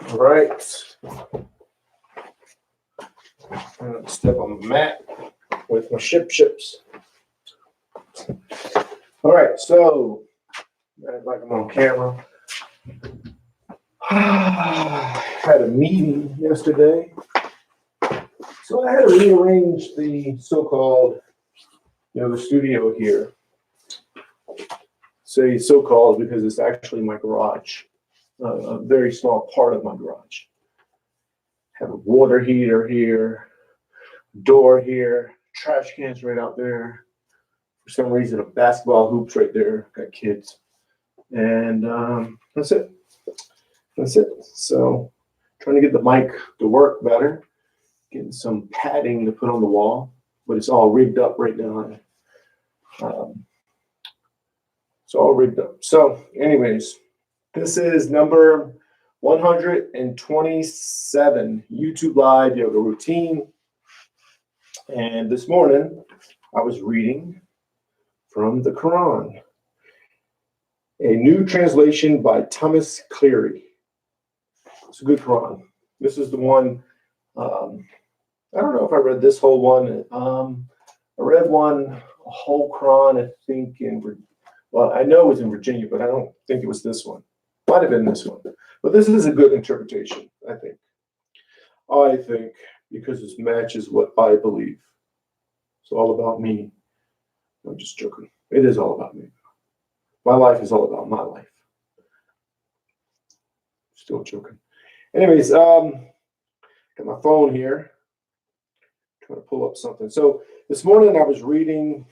All right. I'm going to step on the mat with my ships. All right, so like I'm on camera. Had a meeting yesterday. So I had to rearrange the so-called yoga studio here. Say so-called because it's actually my garage, a very small part of my garage. Have a water heater here, door here, trash cans right out there. For some reason, a basketball hoops right there. Got kids, and that's it. That's it. So, trying to get the mic to work better. Getting some padding to put on the wall, but it's all rigged up right now. It's all rigged up. So, anyways, this is number 127 YouTube Live Yoga Routine. And this morning, I was reading from the Quran, a new translation by Thomas Cleary. It's a good Quran. This is the one, I don't know if I read this whole one. I read a whole Quran, I think, I know it was in Virginia, but I don't think it was this one. Might have been this one. But this is a good interpretation, I think. Because it matches what I believe. It's all about me. I'm just joking. It is all about me. My life is all about my life. Still joking. Anyways, got my phone here. Trying to pull up something. So this morning I was reading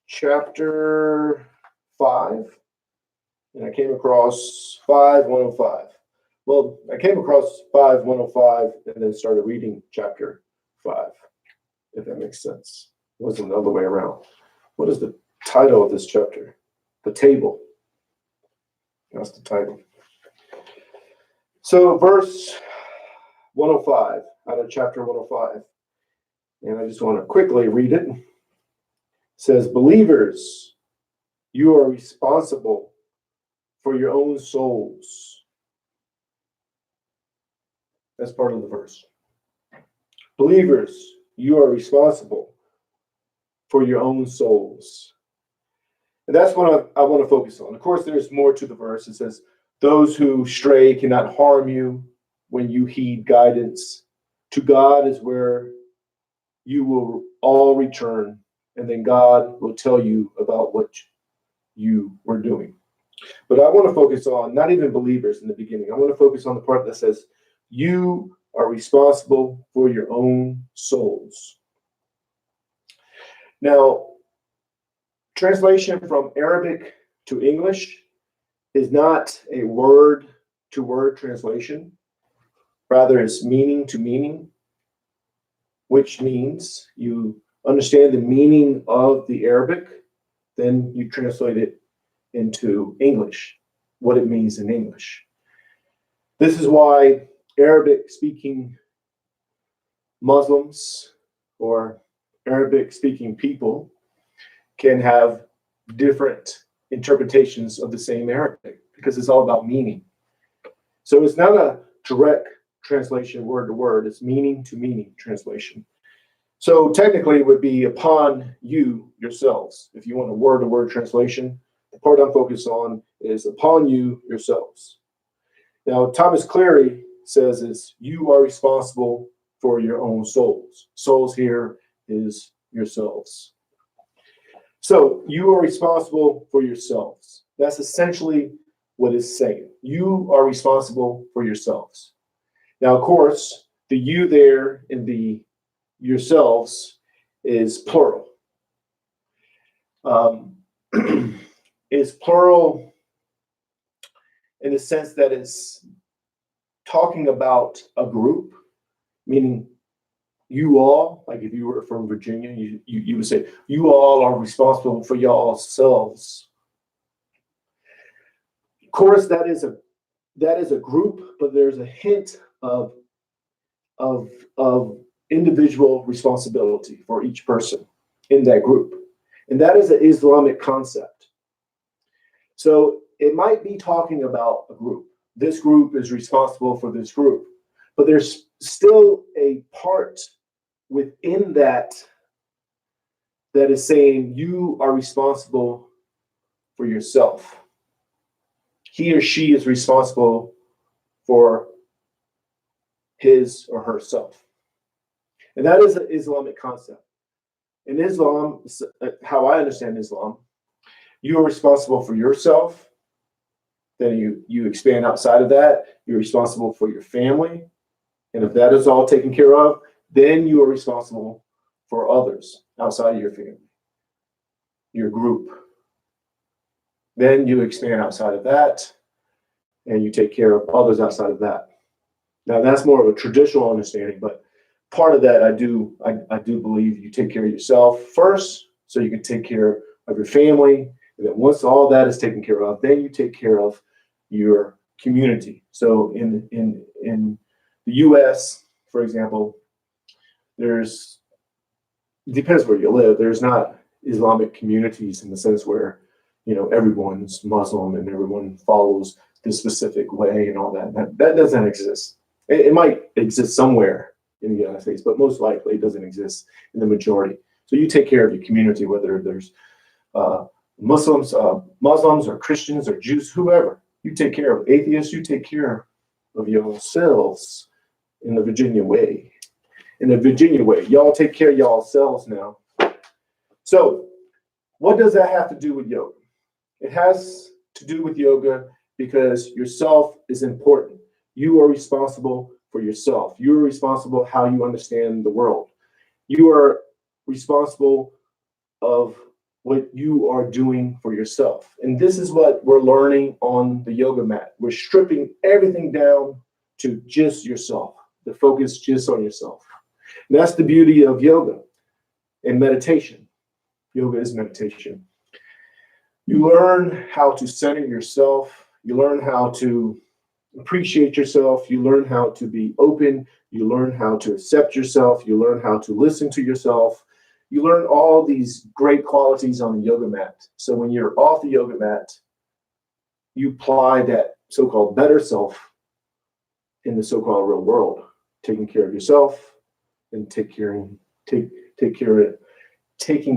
chapter 5, and I came across 5:105. Well, I came across 5:105 and then started reading chapter 5, if that makes sense. It wasn't the other way around. What is the title of this chapter? The table. That's the title. So verse 105 out of chapter 105. And I just want to quickly read it. It says, believers, you are responsible for your own souls. That's part of the verse. Believers, you are responsible for your own souls. And that's what I want to focus on. Of course, there's more to the verse. It says, those who stray cannot harm you when you heed guidance. To God is where you will all return, and then God will tell you about what you were doing. But I want to focus on not even believers in the beginning. I want to focus on the part that says, you are responsible for your own souls. Now, translation from Arabic to English is not a word-to-word translation. Rather, it's meaning to meaning, which means you understand the meaning of the Arabic, then you translate it into English, what it means in English. This is why Arabic-speaking Muslims or Arabic-speaking people can have different interpretations of the same Arabic, because it's all about meaning. So it's not a direct translation word to word, it's meaning to meaning translation. So technically it would be upon you yourselves. If you want a word to word translation, the part I'm focused on is upon you yourselves. Now, Thomas Cleary says is you are responsible for your own souls. Souls here is yourselves. So you are responsible for yourselves. That's essentially what it's saying. You are responsible for yourselves. Now, of course, the you there in the yourselves is plural. Is plural in the sense that it's talking about a group, meaning you all, like if you were from Virginia, you would say, you all are responsible for y'all selves. Of course, that is a group, but there's a hint of individual responsibility for each person in that group. And that is an Islamic concept. So it might be talking about a group. This group is responsible for this group. But there's still a part within that that is saying you are responsible for yourself. He or she is responsible for his or herself. And that is an Islamic concept. In Islam, how I understand Islam, you are responsible for yourself. Then you expand outside of that. You're responsible for your family. And if that is all taken care of, then you are responsible for others outside of your family, your group. Then you expand outside of that, and you take care of others outside of that. Now, that's more of a traditional understanding, but part of that, I do believe you take care of yourself first, so you can take care of your family. And then once all that is taken care of, then you take care of your community. So in the U.S., for example, it depends where you live. There's not Islamic communities in the sense where, everyone's Muslim and everyone follows this specific way and all that. That doesn't exist. It might exist somewhere in the United States, but most likely it doesn't exist in the majority. So you take care of your community, whether there's Muslims or Christians or Jews, whoever. You take care of atheists. You take care of yourselves in the Virginia way. In the Virginia way, y'all take care of y'allselves now. So, what does that have to do with yoga? It has to do with yoga because yourself is important. You are responsible for yourself. You are responsible how you understand the world. You are responsible of what you are doing for yourself. And this is what we're learning on the yoga mat. We're stripping everything down to just yourself, the focus just on yourself. And that's the beauty of yoga and meditation. Yoga is meditation. You learn how to center yourself. You learn how to appreciate yourself. You learn how to be open. You learn how to accept yourself. You learn how to listen to yourself. You learn all these great qualities on the yoga mat. So when you're off the yoga mat, you apply that so-called better self in the so-called real world, taking care of yourself and taking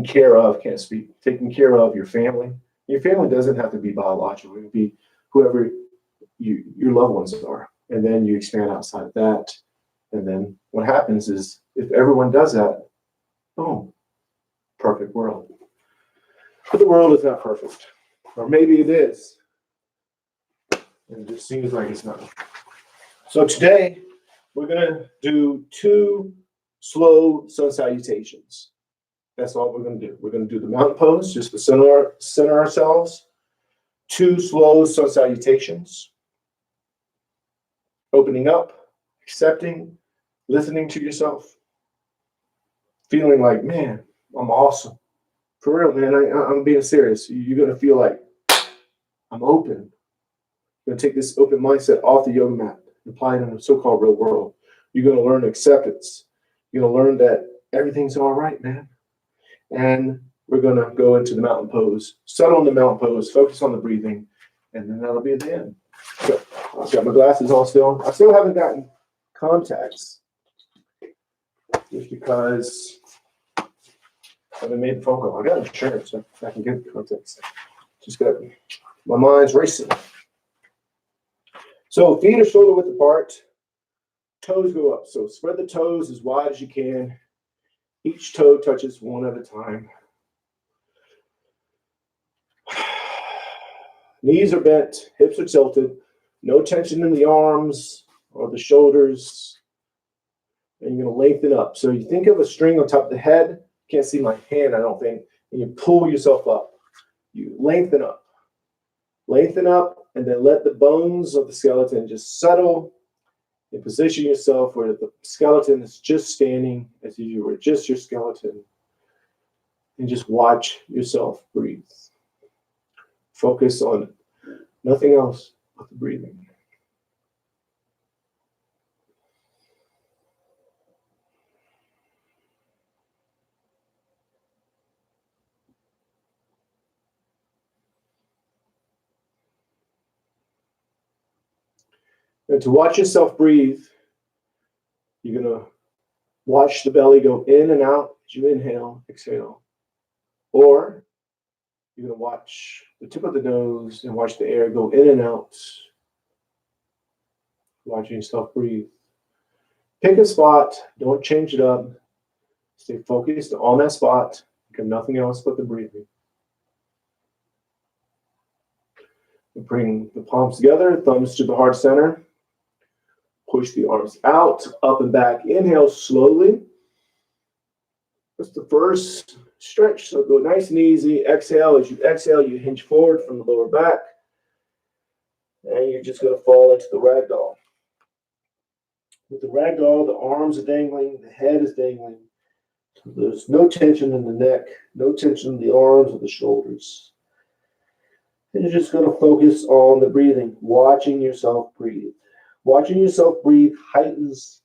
care of your family. Your family doesn't have to be biological. It can be whoever your loved ones are. And then you expand outside of that. And then what happens is if everyone does that, boom, perfect world. But the world is not perfect. Or maybe it is. And it just seems like it's not. So today, we're going to do 2 slow sun salutations. That's all we're going to do. We're going to do the mountain pose, just to center ourselves. 2 slow sun salutations. Opening up, accepting, listening to yourself. Feeling like, man, I'm awesome. For real, man, I'm being serious. You're going to feel like, I'm open. You're going to take this open mindset off the yoga mat and apply it in the so-called real world. You're going to learn acceptance. You're going to learn that everything's all right, man. And we're going to go into the mountain pose, settle in the mountain pose, focus on the breathing, and then that'll be at the end. So I've got my glasses on still. I still haven't gotten contacts just because I haven't made the phone call. I got insurance, so I can get the contacts. Just got my mind's racing. So feet are shoulder width apart. Toes go up. So spread the toes as wide as you can. Each toe touches one at a time. Knees are bent, hips are tilted. No tension in the arms or the shoulders. And you're going to lengthen up. So you think of a string on top of the head. Can't see my hand, I don't think. And you pull yourself up. You lengthen up. Lengthen up, and then let the bones of the skeleton just settle and position yourself where the skeleton is just standing as if you were just your skeleton. And just watch yourself breathe. Focus on nothing else but the breathing. And to watch yourself breathe, you're going to watch the belly go in and out as you inhale, exhale. Or you're going to watch the tip of the nose and watch the air go in and out. Watching yourself breathe. Pick a spot. Don't change it up. Stay focused on that spot. Think of nothing else but the breathing. Bring the palms together, thumbs to the heart center. Push the arms out, up and back. Inhale slowly. That's the first stretch. So go nice and easy. Exhale. As you exhale, you hinge forward from the lower back. And you're just going to fall into the ragdoll. With the ragdoll, the arms are dangling, the head is dangling. There's no tension in the neck, no tension in the arms or the shoulders. And you're just going to focus on the breathing, watching yourself breathe. Watching yourself breathe heightens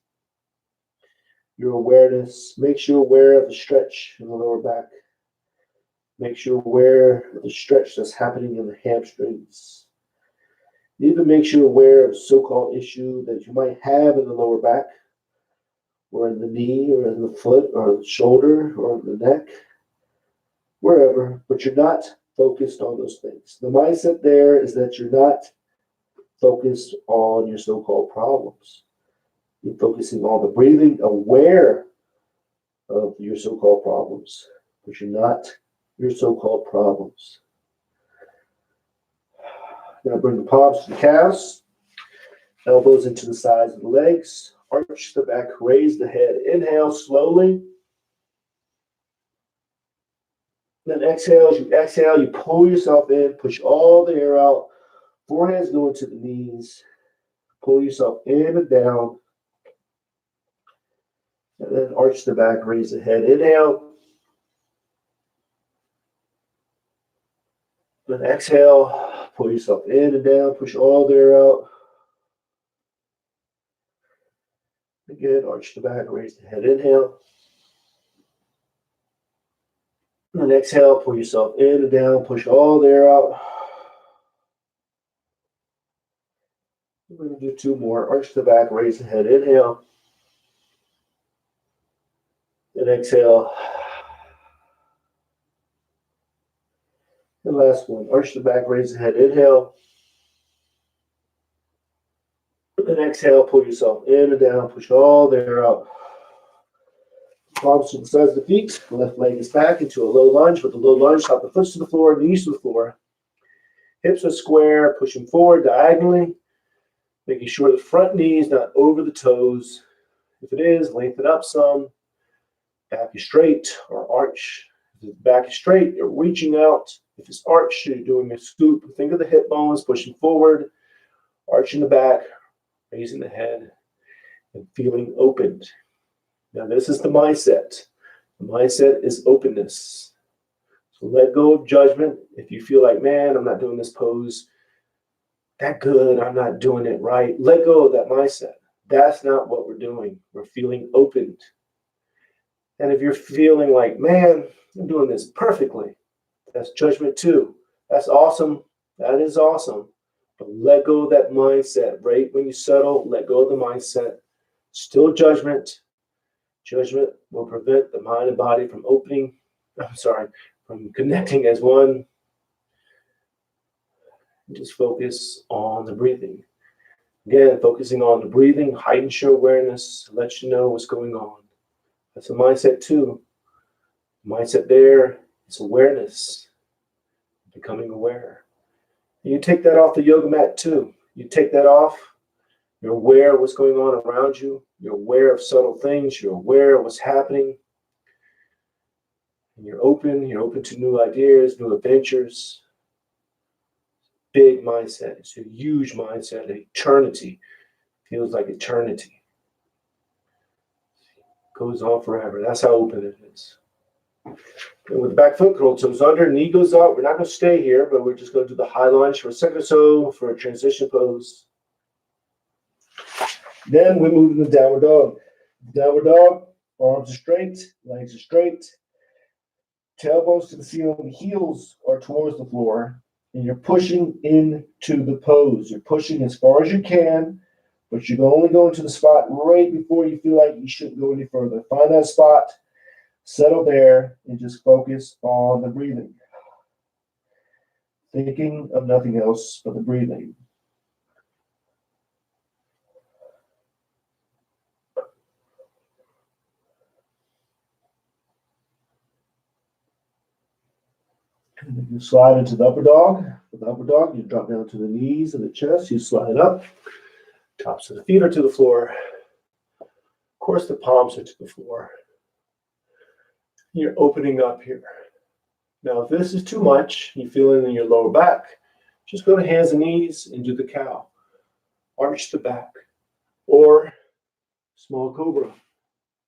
your awareness. Makes you aware of the stretch in the lower back. Makes you aware of the stretch that's happening in the hamstrings. It even makes you aware of a so-called issue that you might have in the lower back, or in the knee, or in the foot, or the shoulder, or the neck, wherever, but you're not focused on those things. The mindset there is that you're not focused on your so-called problems. You're focusing on the breathing, aware of your so-called problems, but you're not your so-called problems. Now bring the palms to the calves, elbows into the sides of the legs, arch the back, raise the head. Inhale slowly. Then exhale. As you exhale, you pull yourself in, push all the air out. Forehead's going to the knees. Pull yourself in and down. And then arch the back, raise the head. Inhale. Then exhale. Pull yourself in and down. Push all the air out. Again, arch the back, raise the head. Inhale. And exhale, pull yourself in and down, push all the air out. We're going to do two more. Arch the back, raise the head. Inhale. And exhale. And last one. Arch the back, raise the head. Inhale. And exhale, pull yourself in and down, push all the air out. Palms to the sides of the feet. The left leg is back into a low lunge. With the low lunge, top the foot to the floor, knees to the floor. Hips are square, pushing forward diagonally. Making sure the front knee is not over the toes. If it is, lengthen up some. Back is straight or arch. If the back is straight, you're reaching out. If it's arched, you're doing a scoop. Think of the hip bones pushing forward, arching the back, raising the head, and feeling opened. Now, this is the mindset. The mindset is openness. So let go of judgment. If you feel like, man, I'm not doing this pose that good, I'm not doing it right, let go of that mindset. That's not what we're doing. We're feeling opened. And if you're feeling like, man, I'm doing this perfectly, that's judgment too. That's awesome. That is awesome. But let go of that mindset. Right when you settle, let go of the mindset. Still judgment. Judgment will prevent the mind and body from from connecting as one. Just focus on the breathing. Again, focusing on the breathing heightens your awareness, lets you know what's going on. That's a mindset too. Mindset there is awareness, becoming aware. And you take that off the yoga mat too. You take that off. You're aware of what's going on around you. You're aware of subtle things. You're aware of what's happening. And you're open to new ideas, new adventures. Big mindset. It's a huge mindset. Eternity. Feels like eternity. Goes on forever. That's how open it is. And with the back foot, curl toes under, knee goes up. We're not going to stay here, but we're just going to do the high lunge for a second or so for a transition pose. Then we move into downward dog. Downward dog, arms are straight, legs are straight, tailbones to the ceiling, heels are towards the floor, and you're pushing into the pose. You're pushing as far as you can but you can only go into the spot right before you feel like you shouldn't go any further. Find that spot, settle there, and just focus on the breathing. Thinking of nothing else but the breathing. And then you slide into the upper dog. With the upper dog, you drop down to the knees and the chest. You slide up. Tops of the feet are to the floor. Of course, the palms are to the floor. You're opening up here. Now, if this is too much, you feel it in your lower back, just go to hands and knees and do the cow. Arch the back. Or small cobra.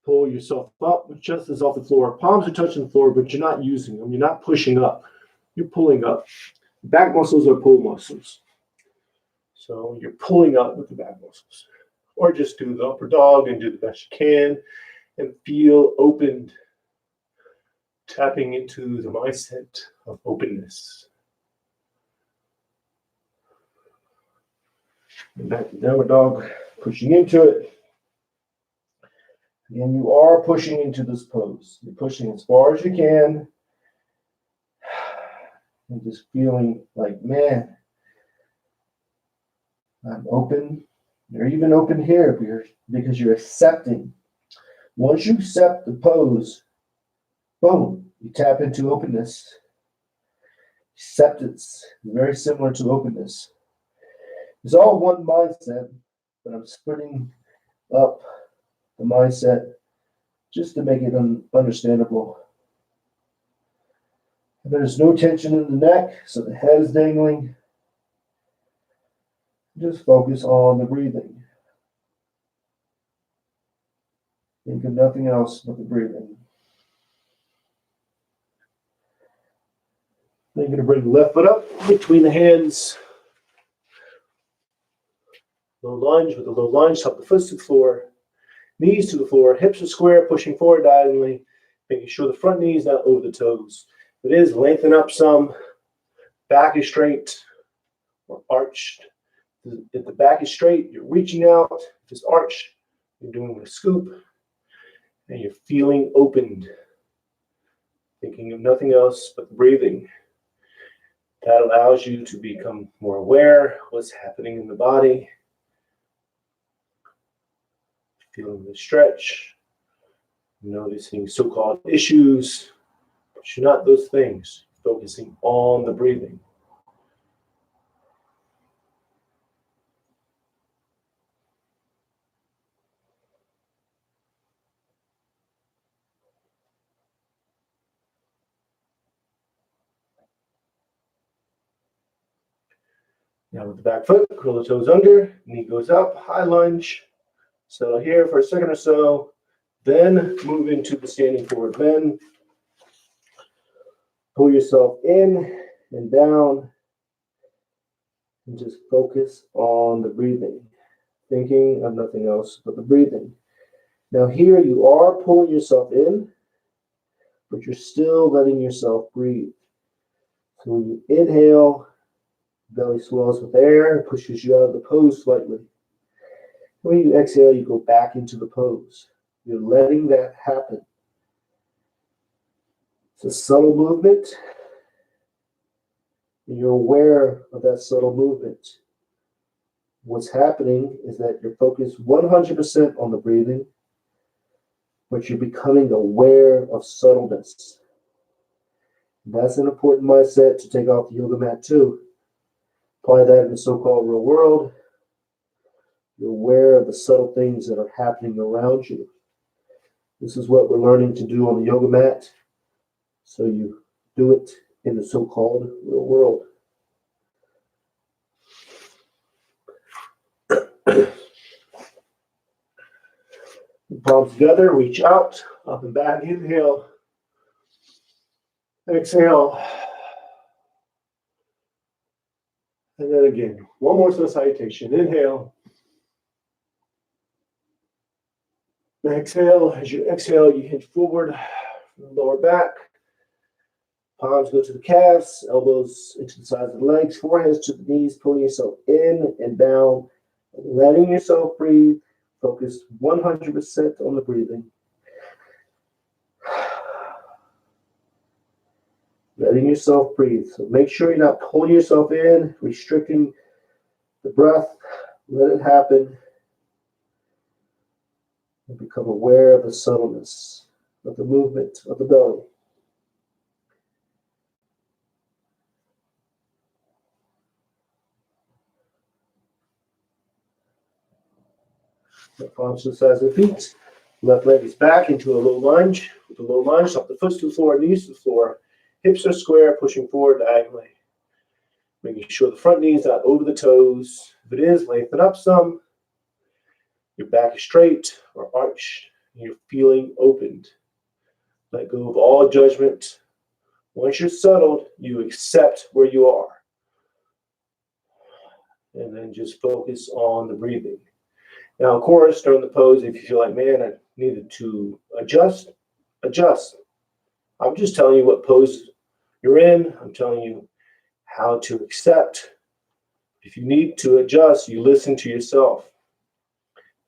Pull yourself up, chest is off the floor. Palms are touching the floor, but you're not using them. You're not pushing up. You're pulling up. Back muscles are pull muscles. So you're pulling up with the back muscles. Or just do the upper dog and do the best you can and feel opened. Tapping into the mindset of openness. And back to downward dog, pushing into it. Again, you are pushing into this pose. You're pushing as far as you can. And just feeling like, man, I'm open. You're even open here because you're accepting. Once you accept the pose, boom, you tap into openness. Acceptance is very similar to openness. It's all one mindset, but I'm splitting up the mindset just to make it understandable. And there's no tension in the neck, so the head is dangling. Just focus on the breathing. Think of nothing else but the breathing. Then you're going to bring the left foot up between the hands. Low lunge. With a low lunge, top the foot to the floor. Knees to the floor. Hips are square, pushing forward diagonally. Making sure the front knee is not over the toes. If it is, lengthen up some. Back is straight or arched. If the back is straight, you're reaching out. If it's arched, you're doing a scoop. And you're feeling opened. Thinking of nothing else but the breathing. That allows you to become more aware of what's happening in the body. Feeling the stretch. Noticing so-called issues. But you're not those things. Focusing on the breathing. Now with the back foot, curl the toes under, knee goes up, high lunge. Settle here for a second or so, then move into the standing forward bend. Pull yourself in and down, and just focus on the breathing, thinking of nothing else but the breathing. Now here you are pulling yourself in, but you're still letting yourself breathe. So when you inhale, belly swells with air and pushes you out of the pose slightly. When you exhale, you go back into the pose. You're letting that happen. It's a subtle movement. And you're aware of that subtle movement. What's happening is that you're focused 100% on the breathing, but you're becoming aware of subtleness. That's an important mindset to take off the yoga mat too. Apply that in the so-called real world. You're aware of the subtle things that are happening around you. This is what we're learning to do on the yoga mat. So you do it in the so-called real world. Palms together, reach out, up and back, inhale. Exhale. And then again, one more sun salutation. Inhale. Exhale. As you exhale, you hinge forward from the lower back. Palms go to the calves, elbows into the sides of the legs, foreheads to the knees, pulling yourself in and down letting yourself breathe. Focus 100% on the breathing. Letting yourself breathe. So make sure you're not pulling yourself in, restricting the breath. Let it happen. And become aware of the subtleness of the movement of the belly. Palms to the sides of the feet. Left leg is back into a low lunge. With a low lunge, up the foot to the floor, knees to the floor. Hips are square, pushing forward diagonally. Making sure the front knee is not over the toes. If it is, lengthen up some. Your back is straight or arched. You're feeling opened. Let go of all judgment. Once you're settled, you accept where you are. And then just focus on the breathing. Now, of course, during the pose, if you feel like, man, I needed to adjust. I'm just telling you what pose you're in. I'm telling you how to accept. If you need to adjust, you listen to yourself.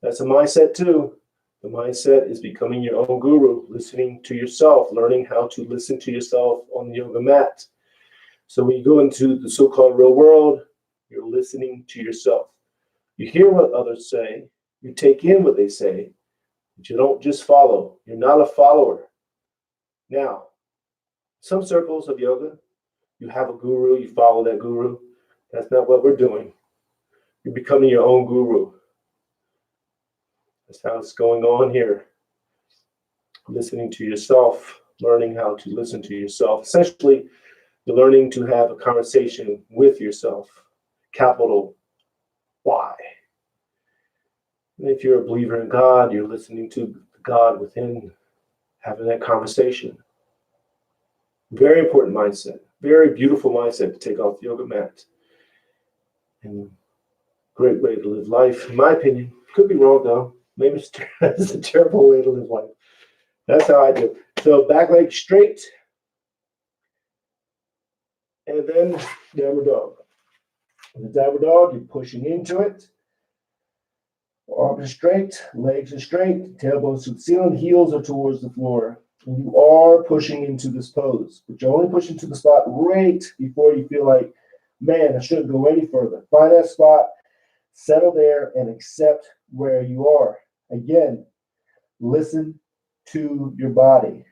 That's a mindset too. The mindset is becoming your own guru, listening to yourself, learning how to listen to yourself on the yoga mat. So when you go into the so-called real world, you're listening to yourself. You hear what others say. You take in what they say, but you don't just follow. You're not a follower. Now, some circles of yoga, you have a guru, you follow that guru. That's not what we're doing. You're becoming your own guru. That's how it's going on here. Listening to yourself, learning how to listen to yourself. Essentially, you're learning to have a conversation with yourself. Capital Y. And if you're a believer in God, you're listening to God within, having that conversation. Very important mindset. Very beautiful mindset to take off the yoga mat. And great way to live life, in my opinion. Could be wrong though. Maybe it's a terrible way to live life. That's how I do. So back leg straight. And then downward dog. In the downward dog, you're pushing into it. Arms are straight, legs are straight, tailbones to the ceiling, heels are towards the floor. And you are pushing into this pose, but you're only pushing to the spot right before you feel like, man, I shouldn't go any further. Find that spot, settle there, and accept where you are. Again, listen to your body.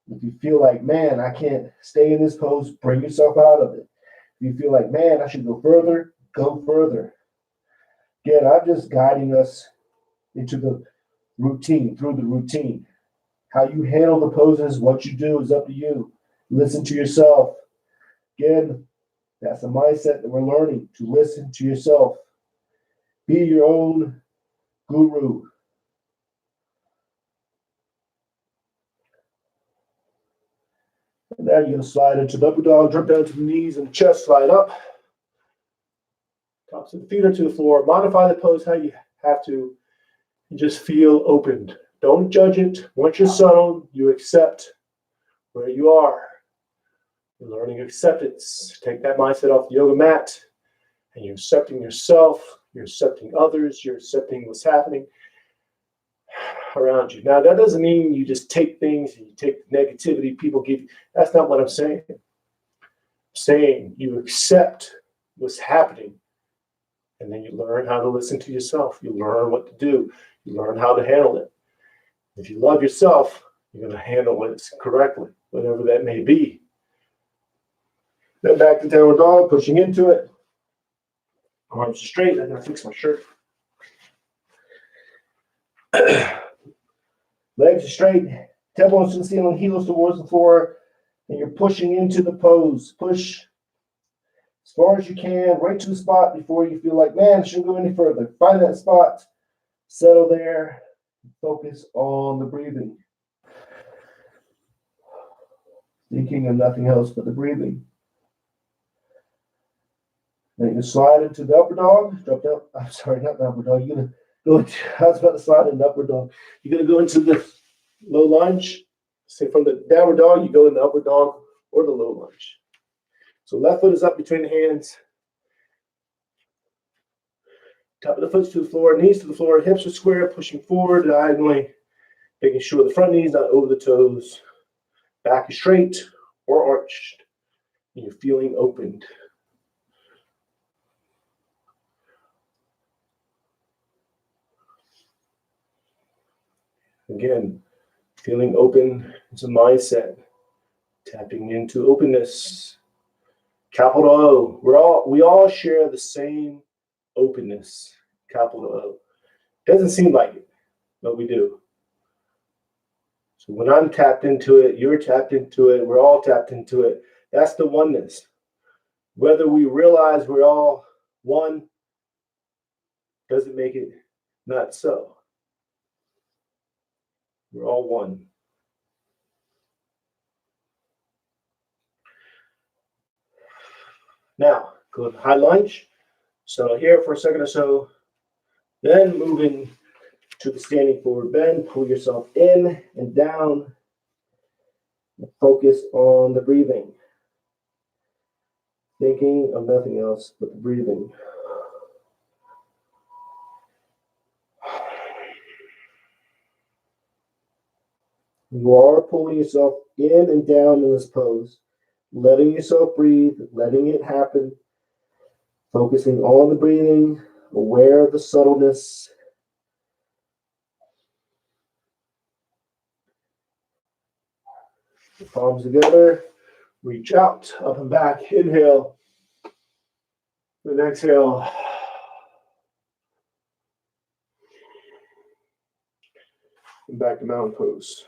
If you feel like, man, I can't stay in this pose, bring yourself out of it. If you feel like, man, I should go further, go further. Again, I'm just guiding us into the routine, through the routine. How you handle the poses, what you do is up to you. Listen to yourself. Again, that's a mindset that we're learning, to listen to yourself. Be your own guru. And now you're going to slide into the upper dog, drop down to the knees and the chest, slide up. Tops of the feet are to the floor. Modify the pose how you have to. And just feel opened. Don't judge it. Once you're settled, you accept where you are. You're learning acceptance. Take that mindset off the yoga mat, and you're accepting yourself. You're accepting others. You're accepting what's happening around you. Now, that doesn't mean you just take things and you take the negativity people give you. That's not what I'm saying. I'm saying you accept what's happening. And then you learn how to listen to yourself. You learn what to do. You learn how to handle it. If you love yourself, you're going to handle it correctly, whatever that may be. Then back to downward dog, pushing into it. Arms straight. I'm going to fix my shirt. Legs are straight. Tailbones to the ceiling, heels towards the floor. And you're pushing into the pose. Push as far as you can, right to the spot before you feel like, man, I shouldn't go any further. Find that spot, settle there, focus on the breathing. Thinking of nothing else but the breathing. Then you slide into the upper dog, drop down. I'm sorry, not the upper dog. You're going to go into, I was about to slide into the upper dog. You're going to go into the low lunge. Say from the downward dog, you go in the upper dog or the low lunge. So left foot is up between the hands. Top of the foot to the floor, knees to the floor, hips are square, pushing forward diagonally, making sure the front knee's not over the toes. Back is straight or arched. And you're feeling opened. Again, feeling open is a mindset. Tapping into openness. Capital O. We all share the same openness. Capital O. Doesn't seem like it, but we do. So when I'm tapped into it, you're tapped into it, we're all tapped into it. That's the oneness. Whether we realize we're all one doesn't make it not so. We're all one. Now, go to high lunge. So here for a second or so. Then moving to the standing forward bend. Pull yourself in and down. Focus on the breathing. Thinking of nothing else but the breathing. You are pulling yourself in and down in this pose, letting yourself breathe, letting it happen, focusing on the breathing, aware of the subtleness. The palms together, reach out, up and back, inhale, and exhale. And back to mountain pose.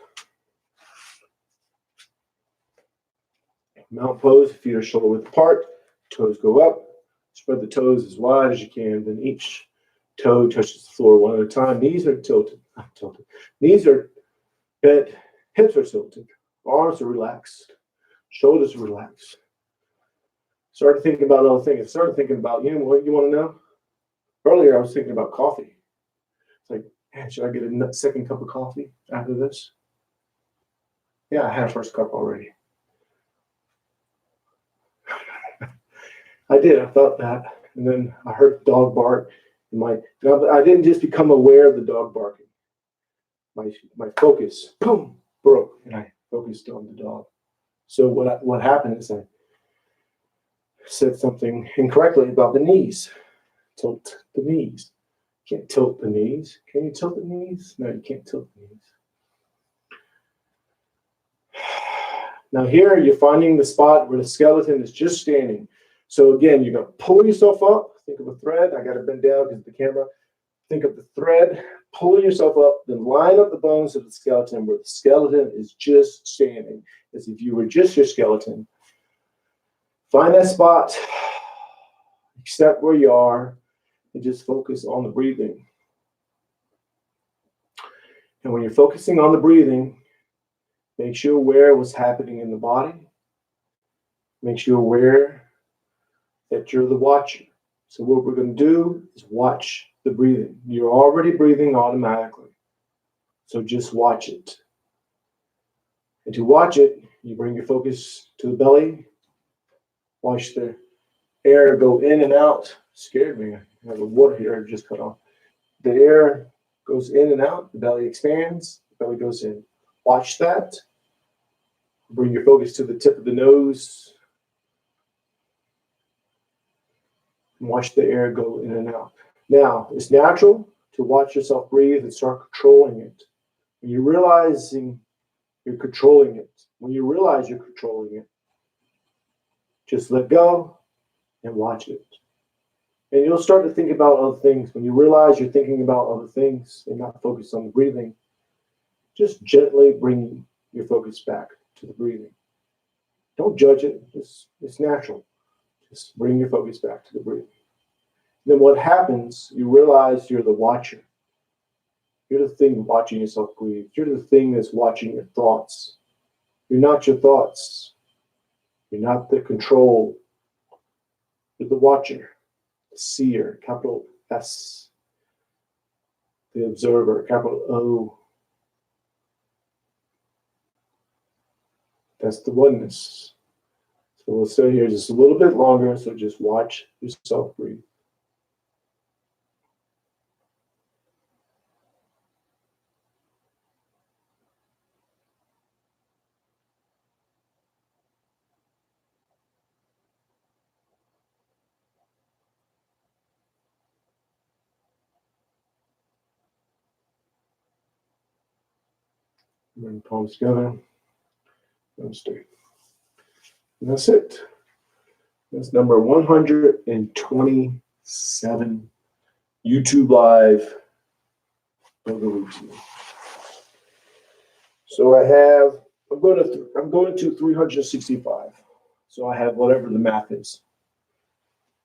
Mountain pose, feet are shoulder width apart, toes go up, spread the toes as wide as you can, then each toe touches the floor one at a time. Knees are tilted, not tilted. Knees are bent, hips are tilted, arms are relaxed, shoulders are relaxed. Started thinking about other things. Started thinking about, what you want to know? Earlier I was thinking about coffee. It's like, man, should I get a second cup of coffee after this? Yeah, I had a first cup already. I did. I thought that, and then I heard the dog bark. I didn't just become aware of the dog barking. My focus, boom, broke, and I focused on the dog. So what happened is I said something incorrectly about the knees. Tilt the knees. You can't tilt the knees. Can you tilt the knees? No, you can't tilt the knees. Now here you're finding the spot where the skeleton is just standing. So again, you're going to pull yourself up. Think of a thread. I got to bend down because of the camera. Think of the thread. Pull yourself up. Then line up the bones of the skeleton where the skeleton is just standing, as if you were just your skeleton. Find that spot. Accept where you are. And just focus on the breathing. And when you're focusing on the breathing, make sure aware of what's happening in the body. Make sure aware that you're the watcher. So what we're going to do is watch the breathing. You're already breathing automatically. So just watch it. And to watch it, you bring your focus to the belly. Watch the air go in and out. Scared me. I have a water heater just cut off. The air goes in and out. The belly expands. The belly goes in. Watch that. Bring your focus to the tip of the nose. And watch the air go in and out. Now, it's natural to watch yourself breathe and start controlling it. When you're realizing you're controlling it, when you realize you're controlling it, just let go and watch it. And you'll start to think about other things. When you realize you're thinking about other things and not focused on the breathing, just gently bring your focus back to the breathing. Don't judge it. It's natural. Just bring your focus back to the breathing. Then what happens, you realize you're the watcher. You're the thing watching yourself breathe. You're the thing that's watching your thoughts. You're not your thoughts. You're not the control. You're the watcher, the seer, capital S. The observer, capital O. That's the oneness. So we'll stay here just a little bit longer. So just watch yourself breathe. Bring the palms together. Namaste. And that's it. That's number 127 YouTube Live yoga routine. So I'm going to 365. So I have whatever the math is.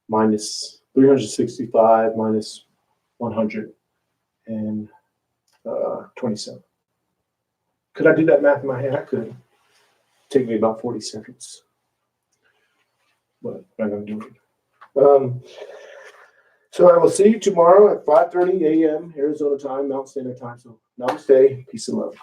Minus 365 minus 127. Could I do that math in my head? I could. Take me about 40 seconds. But I'm not going to do it. So I will see you tomorrow at 5:30 a.m. Arizona time, Mountain Standard Time. So namaste, peace and love.